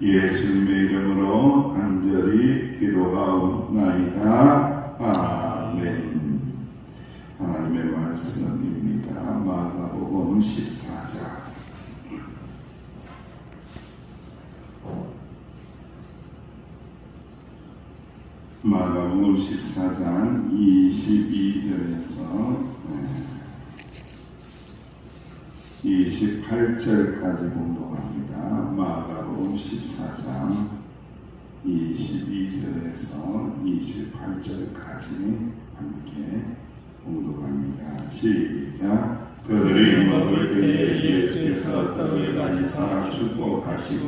예수님의 이름으로 간절히 기도하옵나이다. 아멘. 하나님의 말씀입니다. 마가복음 14장. 마가복음 14장 22절에서 28절까지 공독합니다. 마가복음 14장 22절에서 28절까지 함께 공독합니다. 시작. 그들이 먹을 때에 예수께서 떡을 가지사 축복하시고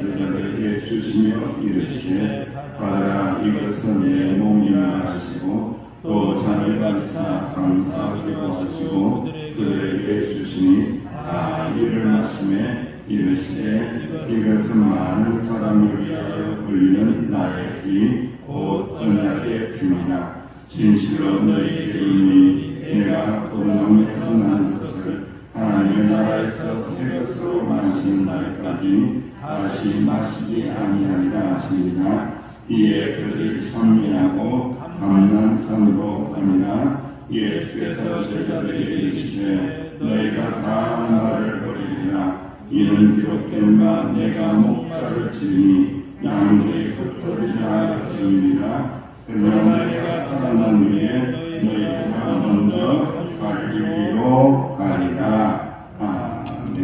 여자들에게 주시며 이르시되 받으라, 이것은 내 몸이라 하시고 또 잔을 가지사 감사하기도 하시고 그들에게 주시니 다 이를 마시매 이르시되 이것은 많은 사람을 위하여 불리는 나의 피 곧 언약의 피니라. 진실로 너희에게 이르노니 내가 고난에서 난 것을 하나님의 나라에서 새 것으로 마시는 날까지 다시 마시지 아니하리라 하시니라. 이에 그들이 찬미하고 감난산으로 가니라. 예수께서 제자들에게 이르시되 너희가 다 나를 버리리라. 이는 기록된 바 내가 목자를 치니 양들이 흩어지리라 하시니라. 그러나 내가 살아난 후에 너희가 먼저 갈릴리로 가리라. 아멘.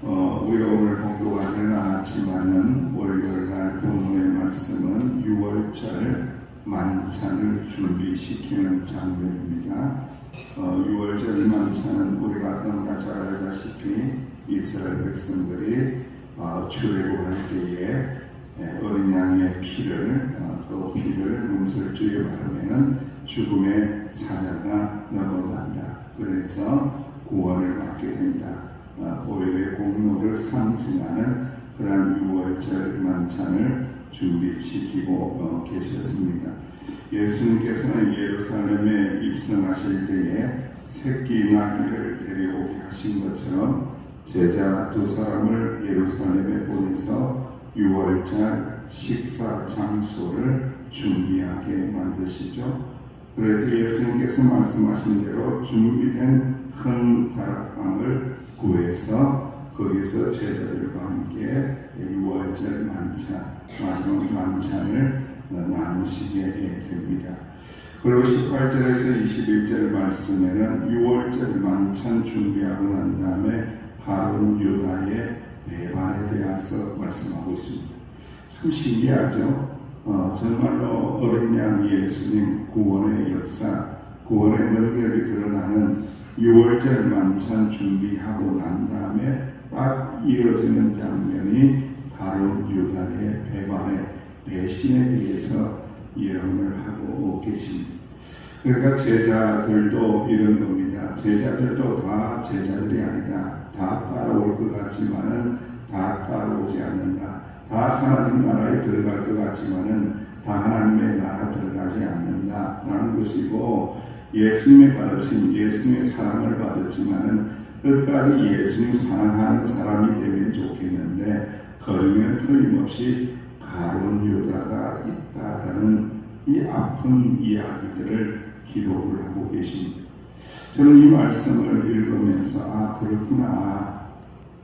우리가 오늘 공독하지는 않았지만은 월요일날 본문의 말씀은 6월절 만찬을 준비시키는 장면입니다. 6월절 만찬은 우리가 너무나 잘 알다시피 이스라엘 백성들이 출애굽할 때에 어린 양의 피를 그 피를 문설주에 바르면은 죽음의 사자가 넘어간다. 그래서 구원을 받게 된다. 보혈의 공로를 상징하는 그러한 6월절 만찬을 준비시키고 계셨습니다. 예수님께서는 예루살렘에 입성하실 때에 새끼 나귀를 데려오게 하신 것처럼 제자 두 사람을 예루살렘에 보내서 6월절 식사 장소를 준비하게 만드시죠. 그래서 예수님께서 말씀하신 대로 준비된 큰 다락방을 구해서 거기서 제자들과 함께 6월절 만찬, 마지막 만찬을 나누시게 됩니다. 그리고 18절에서 21절 말씀에는 6월절 만찬 준비하고 난 다음에 가룟 유다의 배반에 대해서 말씀하고 있습니다. 참 신기하죠. 정말로 어린 양 예수님 구원의 역사, 구원의 능력이 드러나는 6월절 만찬 준비하고 난 다음에 딱 이어지는 장면이 가룟 유다의 배반의 배신에 대해서 예언을 하고 계십니다. 그러니까 제자들도 이런 겁니다. 제자들도 다 제자들이 아니다. 다 따라올 것 같지만은 다 따라오지 않는다. 다 하나님 나라에 들어갈 것 같지만은 다 하나님의 나라 들어가지 않는다 라는 것이고, 예수님의 가르침, 예수님의 사랑을 받았지만은 끝까지 예수님 사랑하는 사람이 되면 좋겠는데 거리면 틀림없이 가룟 유다가 있다라는 이 아픈 이야기들을 기록을 하고 계십니다. 저는 이 말씀을 읽으면서 그렇구나.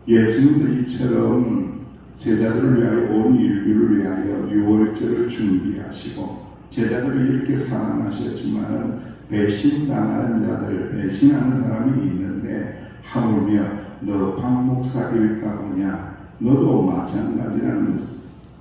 예수님도 이처럼 제자들을 위하여 온 인류를 위하여 6월절을 준비하시고 제자들을 이렇게 사랑하셨지만은 배신당하는 자들, 배신하는 사람이 있는데 하물며 너 박목사일까 보냐. 너도 마찬가지라는 거죠.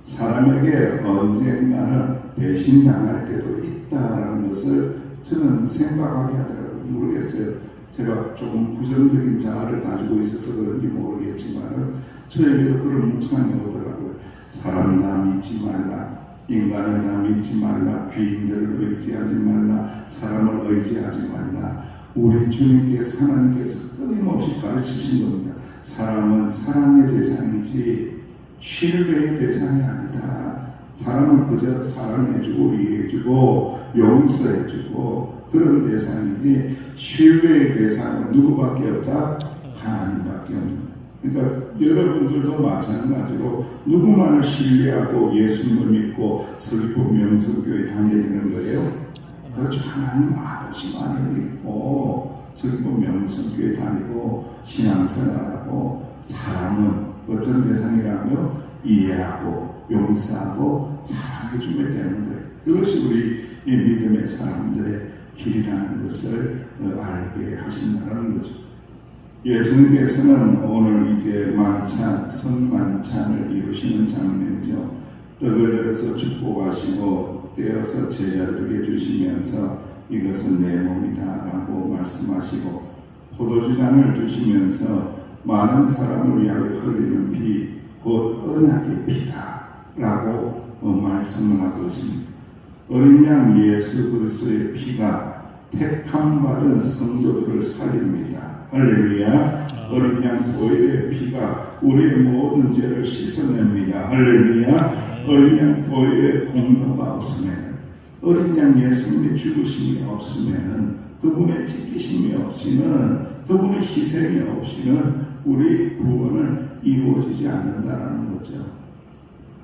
사람에게 언젠가는 배신당할 때도 있다라는 것을 저는 생각하게 하더라고요. 모르겠어요. 제가 조금 부정적인 자아를 가지고 있어서 그런지 모르겠지만 저에게도 그런 묵상이 오더라고요. 사람 다 믿지 말라. 인간을 다 믿지 말라. 귀인들을 의지하지 말라. 사람을 의지하지 말라. 우리 주님께서 하나님께서 끊임없이 가르치신 겁니다. 사람은 사랑의 대상이지 신뢰의 대상이 아니다. 사람은 그저 사랑해주고 이해해주고 용서해주고 그런 대상이지 신뢰의 대상은 누구밖에 없다? 하나님밖에 없는 거예요. 그러니까 여러분들도 마찬가지로 누구만을 신뢰하고 예수님을 믿고 서귀포 명성교회 다녀야 되는 거예요? 그렇죠. 하나님 아버지만을 믿고 서귀포 명성교회 다니고 신앙생활하고 사람은 어떤 대상이라며 이해하고 용서하고 사랑해주면 되는 거예요. 그것이 우리 이 믿음의 사람들의 길이라는 것을 알게 하신다는 거죠. 예수님께서는 오늘 이제 만찬, 성만찬을 이루시는 장면이죠. 떡을 들어서 축복하시고 떼어서 제자들에게 주시면서 이것은 내 몸이다 라고 말씀하시고 포도주잔을 주시면서 많은 사람을 위하여 흘리는 피, 곧 언약의 피다 라고 말씀을 하고 있습니다. 어린 양 예수 그리스도의 피가 택함받은 성도들을 살립니다. 할렐루야. 어린 양 보혈의 피가 우리의 모든 죄를 씻어냅니다. 할렐루야. 어린 양 보혈의 공로가 없으면, 어린 양 예수님의 죽으심이 없으면, 그분의 찢기심이 없이는, 그분의 희생이 없이는 우리 구원은 이루어지지 않는다는 거죠.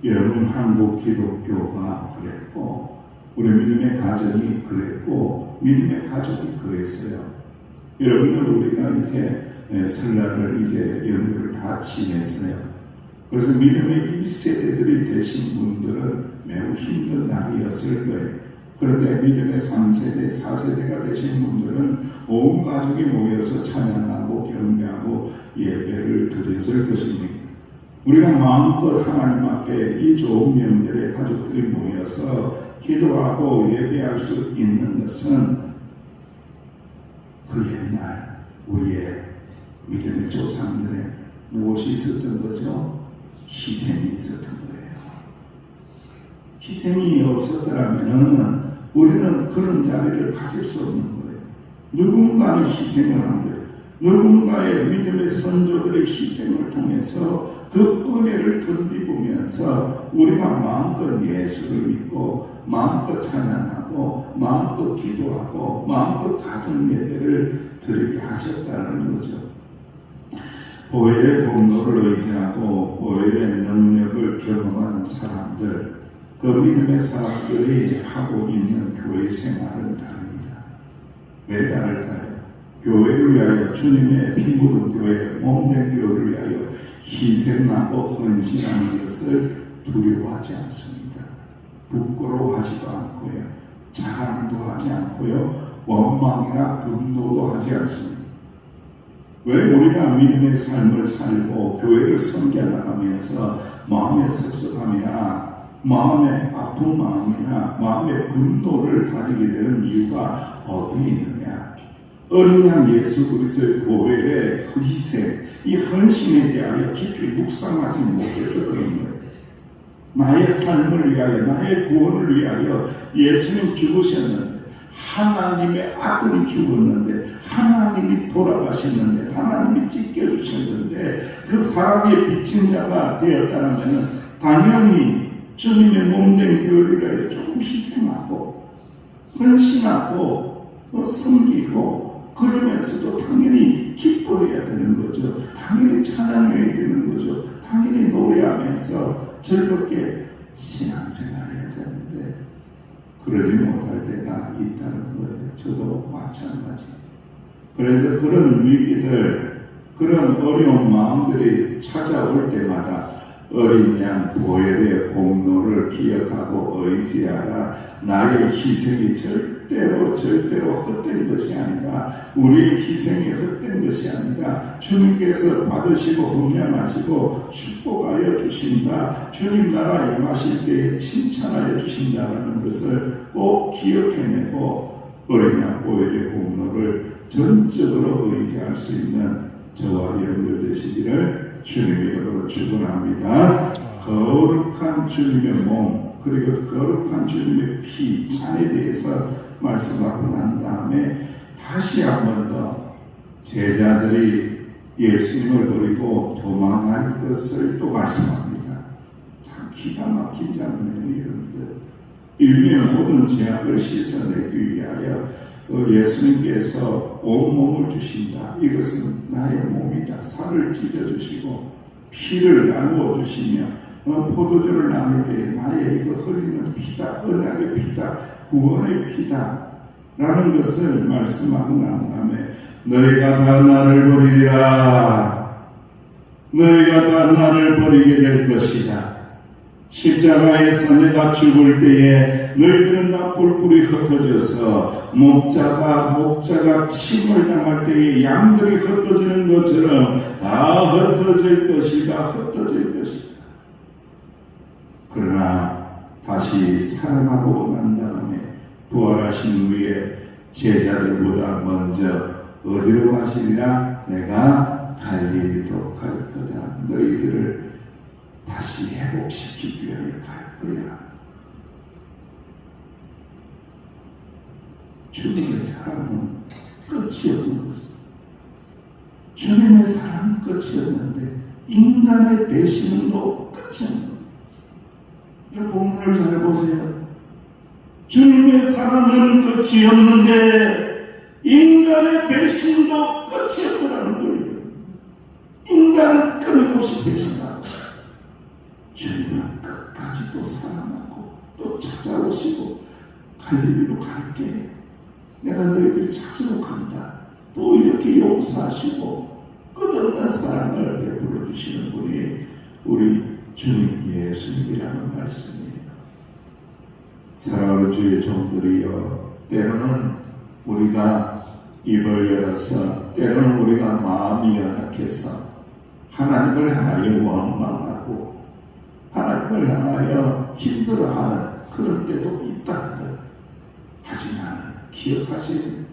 여러분, 한국 기독교가 그랬고 우리 믿음의 가정이 그랬고 믿음의 가족이 그랬어요. 여러분들, 우리가 이제 설날을 이제 연휴를 다 지냈어요. 그래서 믿음의 1세대들이 되신 분들은 매우 힘든 날이었을 거예요. 그런데 믿음의 3세대, 4세대가 되신 분들은 온 가족이 모여서 찬양하고 경배하고 예배를 드렸을 것입니다. 우리가 마음껏 하나님 앞에 이 좋은 명절에 가족들이 모여서 기도하고 예배할 수 있는 것은 그 옛날 우리의 믿음의 조상들의 무엇이 있었던 거죠? 희생이 있었던 거예요. 희생이 없었더라면 우리는 그런 자리를 가질 수 없는 거예요. 누군가는 희생을 한 거예요. 누군가의 믿음의 선조들의 희생을 통해서 그 은혜를 덧입으면서 우리가 마음껏 예수를 믿고 마음껏 찬양하고 마음껏 기도하고 마음껏 가정 예배를 드리게 하셨다는 거죠. 보혈의 공로를 의지하고 보혈의 능력을 경험하는 사람들, 그 믿음의 사람들이 하고 있는 교회 생활은 다릅니다. 왜 다를까요? 교회를 위하여, 주님의 피 묻은 교회, 몸된 교회를 위하여 희생하고 헌신하는 것을 두려워하지 않습니다. 부끄러워하지도 않고요. 자랑도 하지 않고요. 원망이나 분노도 하지 않습니다. 왜 우리가 믿음의 삶을 살고 교회를 섬겨나가면서 마음의 섭섭함이나 마음의 아픈 마음이나 마음의 분노를 가지게 되는 이유가 어디 있느냐? 어린 양 예수 그리스도의 보혈의 그 희생, 이 헌신에 대하여 깊이 묵상하지 못해서 그런 거예요. 나의 삶을 위하여, 나의 구원을 위하여 예수님 죽으셨는데, 하나님의 아들이 죽었는데, 하나님이 돌아가셨는데, 하나님이 찢겨주셨는데, 그 사람의 빚진 자가 되었다면 당연히 주님의 몸된 교회를 위하여 조금 희생하고 헌신하고 섬기고 그러면서도 당연히 기뻐해야 되는 거죠. 당연히 찬양해야 되는 거죠. 당연히 노래하면서 즐겁게 신앙생활해야 되는데 그러지 못할 때가 있다는 거예요. 저도 마찬가지. 그래서 그런 위기들, 그런 어려운 마음들이 찾아올 때마다 어린 양 보혈의 공로를 기억하고 의지하라. 나의 희생이 절대로 헛된 것이 아니다. 우리의 희생이 헛된 것이 아니다. 주님께서 받으시고 흥량하시고 축복하여 주신다. 주님 나라 임하실 때에 칭찬하여 주신다는 것을 꼭 기억해내고 어린 양 보혈의 공로를 전적으로 의지할 수 있는 저와 여러분들 되시기를 주님의 이름으로 축원합니다. 거룩한 주님의 몸, 그리고 거룩한 주님의 피, 잔에 대해서 말씀하고 난 다음에 다시 한 번 더 제자들이 예수님을 버리고 도망할 것을 또 말씀합니다. 참 기가 막힌 장면이에요, 여러분들. 인류의 모든 죄악을 씻어내기 위하여 예수님께서 온몸을 주신다. 이것은 나의 몸이다. 살을 찢어주시고 피를 나누어 주시며 포도주를 나눌 때에 나의 이거 흘리는 피다. 언약의 피다. 구원의 피다. 라는 것을 말씀하고 난 다음에 너희가 다 나를 버리리라. 너희가 다 나를 버리게 될 것이다. 십자가에서 내가 죽을 때에 너희들은 다 뿔뿔이 흩어져서 목자가 침을 당할 때에 양들이 흩어지는 것처럼 다 흩어질 것이다. 흩어질 것이다. 그러나 다시 살아나고 난 다음에 부활하신 후에 제자들보다 먼저 어디로 가시리라? 내가 갈릴리로 갈 거다. 너희들을 다시 회복시키기 위하여 갈 거야. 주님의 사랑은 끝이 없는 거죠. 주님의 사랑은 끝이 없는데 인간의 배신도 끝이 없는 거예요. 이 본문을 잘 보세요. 주님의 사랑은 끝이 없는데 인간의 배신도 끝이 없더라는 거예요. 인간은 끊임없이 배신하고 주님은 끝까지 또 사랑하고 또 찾아오시고 갈릴리로 갈게. 내가 너희들 찾으러 간다. 또 이렇게 용서하시고 끝없는 사랑을 베풀어 주시는 분이 우리 주님 예수님이라는 말씀이에요. 사랑하는 주의 종들이여, 때로는 우리가 입을 열어서, 때로는 우리가 마음이 연약해서 하나님을 향하여 원망하고 하나님을 향하여 힘들어하는 그런 때도 있다. 하지만 기억하시니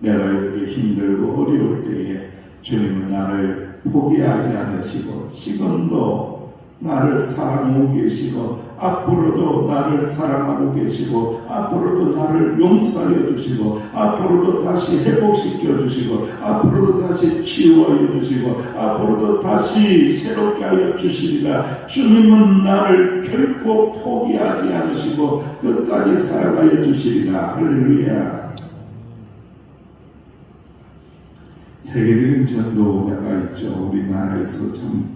내가 이렇게 힘들고 어려울 때에 주님은 나를 포기하지 않으시고 지금도 나를 사랑하고 계시고 앞으로도 나를 사랑하고 계시고 앞으로도 나를 용서하여 주시고 앞으로도 다시 회복시켜 주시고 앞으로도 다시 치유하여 주시고 앞으로도 다시 새롭게 하여 주시리라. 주님은 나를 결코 포기하지 않으시고 끝까지 사랑하여 주시리라. 할렐루야. 세계적인 전도자가 있죠. 우리나라에서 참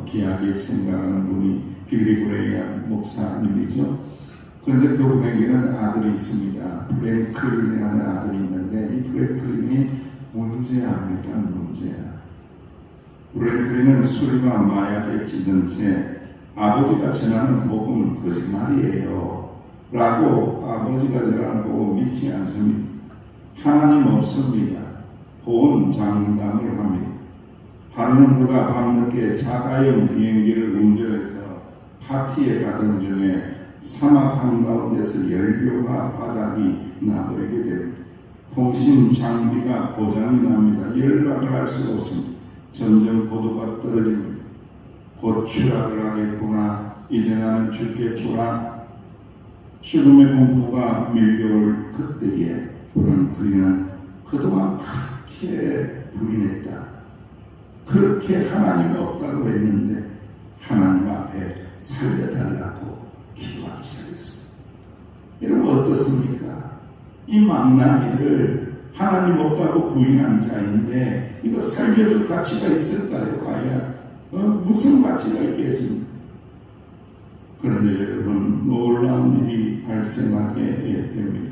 귀하게 생각하는 분이 빌리 그레이엄 목사님이죠. 그런데 그분에게는 아들이 있습니다. 프랭클린이라는 아들이 있는데 이 프랭클린이 문제합니다. 문제야. 프랭클린은 술과 마약에 찌든 채 아버지가 전하는 복음은 거짓말이에요 라고 아버지가 전하는 복음 믿지 않습니다. 하나님 없습니다. 본 장담을 합니다. 하루는 그가 밤늦게 자가용 비행기를 운전해서 파티에 가던 중에 사막 한가운데서 연료가 바닥이 나버리게 됩니다. 통신 장비가 고장이 납니다. 연락을 할 수가 없습니다. 점점 고도가 떨어집니다. 곧 추락을 하겠구나. 이제 나는 죽겠구나. 죽음의 공포가 밀려올 그때에 프랭클린은 그동안 그렇게 부인했다. 그렇게 하나님이 없다고 했는데 하나님 앞에 살려달라고 기도하기 시작했습니다. 여러분 어떻습니까? 이 망나니를 하나님 없다고 부인한 자인데 이거 살려줄 가치가 있을까요? 과연 무슨 가치가 있겠습니까? 그런데 여러분 놀라운 일이 발생하게 됩니다.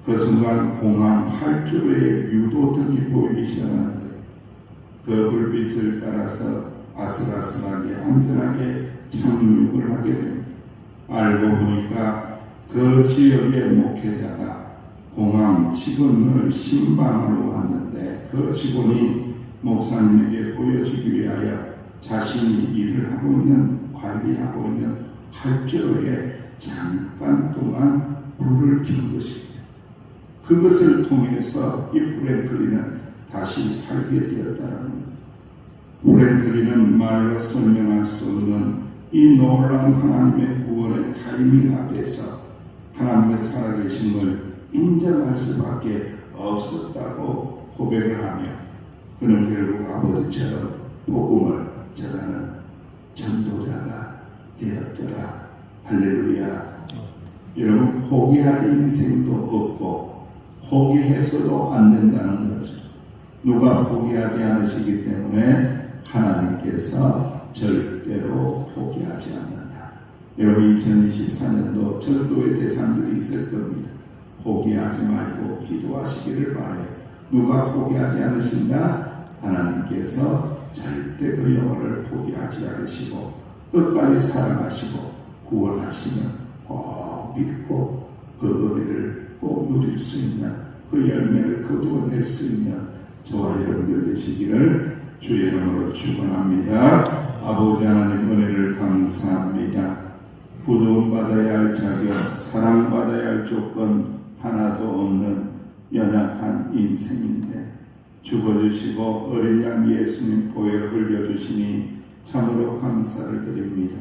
그 순간 공항 활주로에 유도등이 보이기 시작하는데 그 불빛을 따라서 아슬아슬하게 안전하게 착륙을 하게 됩니다. 알고 보니까 그 지역의 목회자가 공항 직원을 신방으로 왔는데 그 직원이 목사님에게 보여주기 위하여 자신이 일을 하고 있는 관리하고 있는 활주로에 잠깐 동안 불을 켠 것입니다. 그것을 통해서 이 프랭클린은 다시 살게 되었다는 것. 프랭클린은 말로 설명할 수 없는 이 놀라운 하나님의 구원의 타이밍 앞에서 하나님의 살아계심을 인정할 수밖에 없었다고 고백을 하며 그는 결국 아버지처럼 복음을 전하는 전도자가 되었더라. 할렐루야. 여러분 포기할 인생도 없고 포기해서도 안 된다는 거죠. 누가 포기하지 않으시기 때문에 하나님께서 절대로 포기하지 않는다. 여러분 2024년도 절도의 대상들이 있을 겁니다. 포기하지 말고 기도하시기를 바라요. 누가 포기하지 않으신다? 하나님께서 절대 그 영혼을 포기하지 않으시고 끝까지 사랑하시고 구원하시면 꼭 믿고 그 은혜를 꼭 누릴 수 있는 그 열매를 거두어낼 수 있는 저와 여러분들 되시기를 주의 이름으로 축원합니다. 아버지 하나님 은혜를 감사합니다. 부도받아야 할 자격, 사랑받아야 할 조건 하나도 없는 연약한 인생인데 죽어주시고 어린 양 예수님 보혈 흘려주시니 참으로 감사를 드립니다.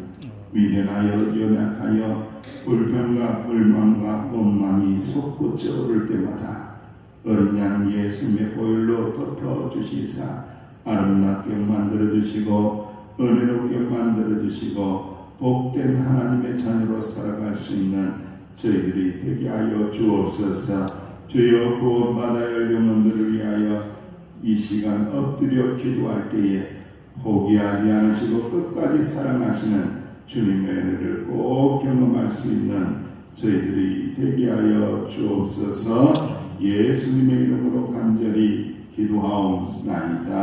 미련하여 연약하여 불평과 불만과 원망이 솟구쳐 오를 때마다 어린 양 예수님의 보혈로 덮어주시사 아름답게 만들어주시고 은혜롭게 만들어주시고 복된 하나님의 자녀로 살아갈 수 있는 저희들이 되게 하여 주옵소서. 주여 구원받아야 할 영혼들을 위하여 이 시간 엎드려 기도할 때에 포기하지 않으시고 끝까지 사랑하시는 주님의 은혜를 꼭 경험할 수 있는 저희들이 되게 하여 주옵소서. 예수님의 이름으로 간절히 기도하옵나이다.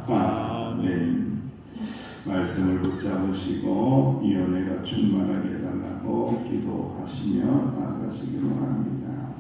아멘. 말씀을 붙잡으시고 이 은혜가 충만하게 해달라고 기도하시며 나아가시기 바랍니다.